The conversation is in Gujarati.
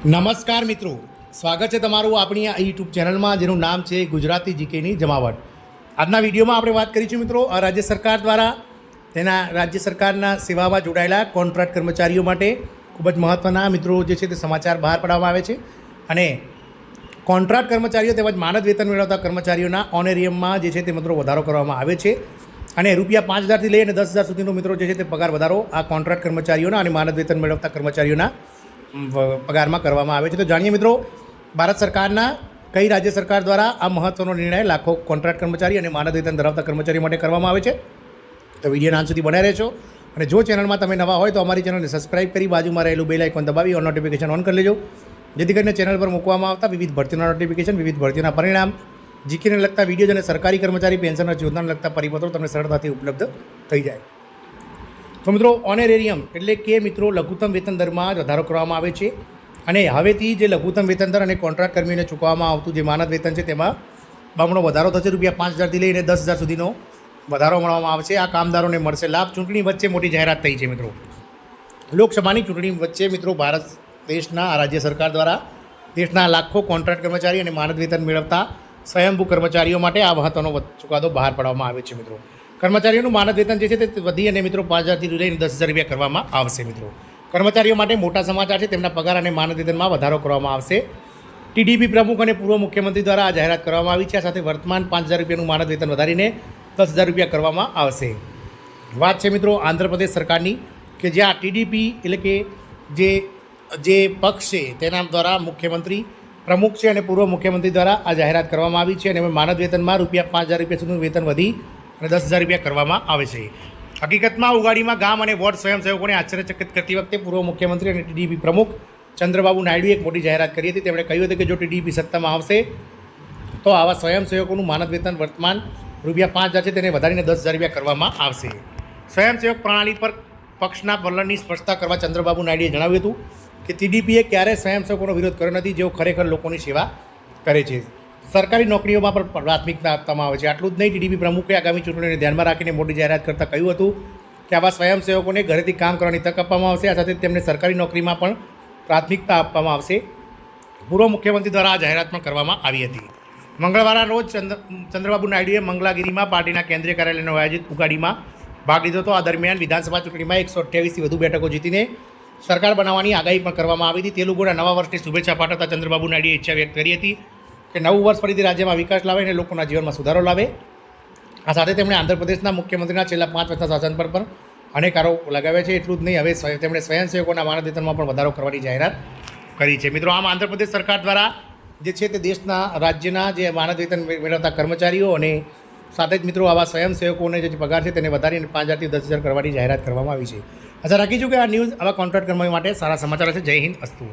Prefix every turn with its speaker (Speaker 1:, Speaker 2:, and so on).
Speaker 1: નમસ્કાર મિત્રો, સ્વાગત છે તમારું આપણી આ યુટ્યુબ ચેનલમાં જેનું નામ છે ગુજરાતી જીકેની જમાવટ. આજના વિડીયોમાં આપણે વાત કરીશું મિત્રો રાજ્ય સરકાર દ્વારા તેના રાજ્ય સરકારના સેવામાં જોડાયેલા કોન્ટ્રાક્ટ કર્મચારીઓ માટે ખૂબ જ મહત્ત્વના મિત્રો જે છે તે સમાચાર બહાર પાડવામાં આવે છે. અને કોન્ટ્રાક્ટ કર્મચારીઓ તેમજ માનદ વેતન મેળવતા કર્મચારીઓના ઓનેરિયમમાં જે છે તે મિત્રો વધારો કરવામાં આવે છે. અને ₹5,000થી લઈને 10,000 સુધીનો મિત્રો જે છે તે પગાર વધારો આ કોન્ટ્રાક્ટ કર્મચારીઓના અને માનદ વેતન મેળવતા કર્મચારીઓના પગારમાં કરવામાં આવે છે. તો જાણીએ મિત્રો ભારત સરકારના કઈ રાજ્ય સરકાર દ્વારા આ મહત્ત્વનો નિર્ણય લાખો કોન્ટ્રાક્ટ કર્મચારી અને માનદ વેતન ધરાવતા કર્મચારીઓ માટે કરવામાં આવે છે. તો વિડીયોના અંત સુધી બનાવી રહેજો. અને જો ચેનલમાં તમે નવા હોય તો અમારી ચેનલને સબસ્ક્રાઇબ કરી બાજુમાં રહેલું બેલ આઇકોન દબાવી ઓન નોટિફિકેશન ઓન કરી લેજો, જેથી કરીને ચેનલ પર મૂકવામાં આવતા વિવિધ ભરતીના નોટિફિકેશન, વિવિધ ભરતીના પરિણામ, જીકેને લગતા વિડીયો અને સરકારી કર્મચારી પેન્શન યોજનાને લગતા પરિપત્રો તમને સરળતાથી ઉપલબ્ધ થઈ જાય. તો મિત્રો ઓનેરેરિયમ એટલે કે મિત્રો લઘુત્તમ વેતન દરમાં વધારો કરવામાં આવે છે. અને હવેથી જે લઘુત્તમ વેતન દર અને કોન્ટ્રાક્ટ કર્મીઓને ચૂકવવામાં આવતું જે માનદ વેતન છે તેમાં બમણો વધારો થશે. ₹5,000થી લઈને 10,000 સુધીનો વધારો મળવામાં આવશે. આ કામદારોને મળશે લાભ. ચૂંટણી વચ્ચે મોટી જાહેરાત થઈ છે મિત્રો. લોકસભાની ચૂંટણી વચ્ચે મિત્રો ભારત દેશના રાજ્ય સરકાર દ્વારા દેશના લાખો કોન્ટ્રાક્ટ કર્મચારી અને માનદ વેતન મેળવતા સ્વયંભૂ કર્મચારીઓ માટે આ મહત્ત્વનો ચુકાદો બહાર પાડવામાં આવે છે મિત્રો. કર્મચારીઓનું માનદ વેતન જે છે તે વધી અને મિત્રો 5,000થી લઈને 10,000 કરવામાં આવશે મિત્રો. કર્મચારીઓ માટે મોટા સમાચાર છે. તેમના પગાર અને માનદ વેતનમાં વધારો કરવામાં આવશે. ટીડીપી પ્રમુખ અને પૂર્વ મુખ્યમંત્રી દ્વારા આ જાહેરાત કરવામાં આવી છે. આ સાથે વર્તમાન ₹5,000નું માનદ વેતન વધારીને ₹10,000 કરવામાં આવશે. વાત છે મિત્રો આંધ્રપ્રદેશ સરકારની કે જ્યાં ટીડીપી એટલે કે જે પક્ષ છે તેના દ્વારા મુખ્યમંત્રી પ્રમુખ છે અને પૂર્વ મુખ્યમંત્રી દ્વારા આ જાહેરાત કરવામાં આવી છે. અને માનદ વેતનમાં ₹5,000 સુધીનું વેતન વધી અને ₹10,000 કરવામાં આવે છે. હકીકતમાં ઉગાડીમાં ગામ અને વોર્ડ સ્વયંસેવકોને આશ્ચર્યચકિત કરતી વખતે પૂર્વ મુખ્યમંત્રી અને ટીડીપી પ્રમુખ ચંદ્રબાબુ નાયડુએ એક મોટી જાહેરાત કરી હતી. તેમણે કહ્યું હતું કે જો ટીડીપી સત્તામાં આવશે તો આવા સ્વયંસેવકોનું માનદ વેતન વર્તમાન ₹5,000 છે તેને વધારીને ₹10,000 કરવામાં આવશે. સ્વયંસેવક પ્રણાલી પર પક્ષના વલણની સ્પષ્ટતા કરવા ચંદ્રબાબુ નાયડુએ જણાવ્યું હતું કે ટીડીપીએ ક્યારેય સ્વયંસેવકોનો વિરોધ કર્યો નથી, જેઓ ખરેખર લોકોની સેવા કરે છે. સરકારી નોકરીઓમાં પણ પ્રાથમિકતા આપવામાં આવે છે. આટલું જ નહીં, ટીડીપી પ્રમુખે આગામી ચૂંટણીઓને ધ્યાનમાં રાખીને મોટી જાહેરાત કરતાં કહ્યું હતું કે આવા સ્વયંસેવકોને ઘરેથી કામ કરવાની તક આપવામાં આવશે. આ સાથે તેમને સરકારી નોકરીમાં પણ પ્રાથમિકતા આપવામાં આવશે. પૂર્વ મુખ્યમંત્રી દ્વારા આ જાહેરાત પણ કરવામાં આવી હતી. મંગળવારના રોજ ચંદ્રબાબુ નાયડુએ મંગલાગીરીમાં પાર્ટીના કેન્દ્રીય કાર્યાલયનો આયોજિત ઉગાડીમાં ભાગ લીધો હતો. આ દરમિયાન વિધાનસભા ચૂંટણીમાં 128થી વધુ બેઠકો જીતીને સરકાર બનાવવાની આગાહી પણ કરવામાં આવી હતી. તેલુગુના નવા વર્ષની શુભેચ્છા પાઠવતા ચંદ્રબાબુ નાયડુએ ઈચ્છા વ્યક્ત કરી હતી કે નવું વર્ષ ફરીથી રાજ્યમાં વિકાસ લાવે અને લોકોના જીવનમાં સુધારો લાવે. આ સાથે તેમણે આંધ્રપ્રદેશના મુખ્યમંત્રીના છેલ્લા 5 વર્ષના શાસન પર પણ અનેક આરોપ લગાવ્યા છે. એટલું જ નહીં, હવે તેમણે સ્વયંસેવકોના માનદ વેતનમાં પણ વધારો કરવાની જાહેરાત કરી છે મિત્રો. આમ આંધ્રપ્રદેશ સરકાર દ્વારા જે છે તે દેશના રાજ્યના જે માનદ વેતન મેળવતા કર્મચારીઓ અને સાથે જ મિત્રો આવા સ્વયંસેવકોને જે પગાર છે તેને વધારીને 5,000થી 10,000 કરવાની જાહેરાત કરવામાં આવી છે. આશા રાખીશું કે આ ન્યૂઝ આવા કોન્ટ્રાક્ટ કર્મીઓ માટે સારા સમાચાર હશે. જય હિન્દ, અસ્તુ.